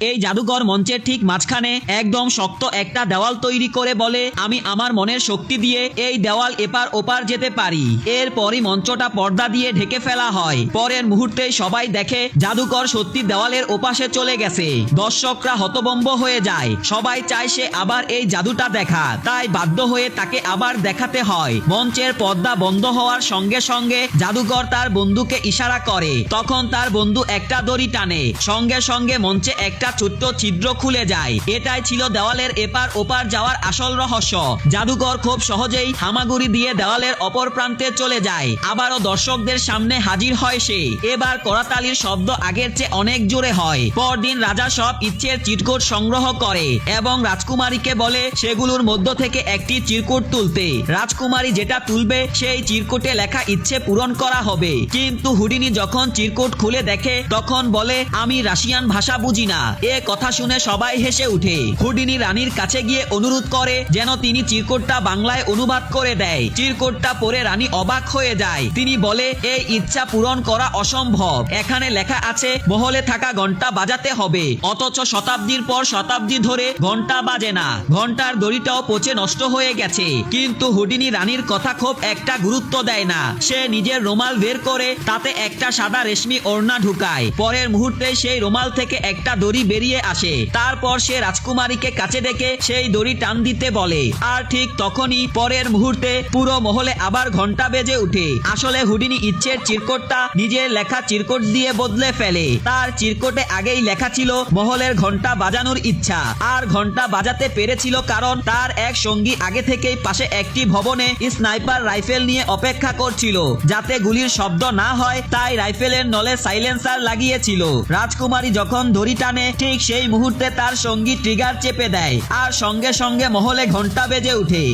এই জাদুকর মঞ্চের ঠিক মাঝখানে একদম শক্ত একটা দেওয়াল তৈরি করে বলে, আমি আমার মনের শক্তি দিয়ে এই দেওয়াল এপার ওপার যেতে পারি। এরপরই মঞ্চটা পর্দা দিয়ে ঢেকে ফেলা হয়। পরের মুহূর্তে সবাই দেখে জাদুকর সত্যি দেওয়ালের ওপাশে চলে গেছে। দর্শকরা হতভম্ব হয়ে যায়। সবাই চায় সে আবার এই জাদুটা দেখা, তাই বাধ্য হয়ে তাকে আবার দেখাতে হয়। মঞ্চের পর্দা বন্ধ হওয়ার সঙ্গে সঙ্গে জাদুকর তার বন্ধুকে ইশারা করে। তখন তার বন্ধু একটা দড়ি টানে, সঙ্গে সঙ্গে মঞ্চে একটা ছোট্ট ছিদ্র খুলে যায়। এটাই ছিল দেওয়ালের এপার ওপার যাওয়ার আসল রহস্য। জাদুকর খুব সহজেই হামাগুড়ি দিয়ে দেওয়ালের অপর প্রান্তে চলে যায়। আবারও দর্শকদের সামনে হাজির হয় সে। এবার করতালির শব্দ আগের চেয়ে অনেক জোরে হয়। পরদিন রাজা সব ইচ্ছের চিরকুট সংগ্রহ করে এবং রাজকুমারীকে বলে সেগুলোর মধ্য থেকে একটি চিরকুট তুলতে। রাজকুমারী যেটা তুলবে সেই চিরকুটে লেখা ইচ্ছে পূরণ করা হবে। কিন্তু হুডিনি যখন চিরকুট খুলে দেখে তখন বলে, আমি রাশিয়ান ভাষা বুঝি না। এ কথা শুনে সবাই হেসে উঠে। হুডিনি রানীর কাছে গিয়ে অনুরোধ করে যেন তিনি চিরকুটটা বাংলায় অনুবাদ করে দেয়। চিরকুটটা পড়ে রানী অবাক হয়ে যায়। তিনি বলে, এই ইচ্ছা পূরণ করা অসম্ভব। এখানে লেখা আছে মহলে থাকা ঘন্টা বাজাতে হবে, অথচ শতাব্দীর পর শতাব্দী ধরে ঘন্টা বাজে না। ঘন্টার দড়িটাও পচে নষ্ট হয়ে গেছে। কিন্তু হুডিনি রানীর কথা খুব একটা গুরুত্ব দেয় না। সে নিজের রুমাল বের করে তাতে একটা সাদা রেশমি ওড়না ঢুকায়। পরের মুহূর্তে সেই রুমাল থেকে একটা দড়ি বেরিয়ে আসে। তারপর সে রাজকুমারীকে কাছে ডেকে সেই দড়ি টান দিতে বলে। আর ঠিক তখনই পরের মুহূর্তে পুরো মহলে আবার ঘন্টা বেজে উঠে। আসলে হুডিনি ইচ্ছের চিরকুটটা নিজের লেখা চিরকুট দিয়ে বদলে ফেলে। তার চিরকুটে আগেই লেখা ছিল মহলের ঘন্টা বাজানোর ইচ্ছা। আর ঘন্টা বাজাতে পেরেছিল কারণ তার এক সঙ্গী আগে থেকেই পাশে একটি ভবনে স্নাইপার রাইফেল নিয়ে অপেক্ষা করছিল। যাতে গুলির শব্দ না হয় তাই রাইফেলের নলে সাইলেন্সার লাগিয়েছিল। রাজকুমারী যখন দড়ি টানে ঠিক সেই মুহূর্তে তার সঙ্গী ট্রিগার চেপে দেয় আর সঙ্গে সঙ্গে মহলে ঘন্টা বেজে উঠে।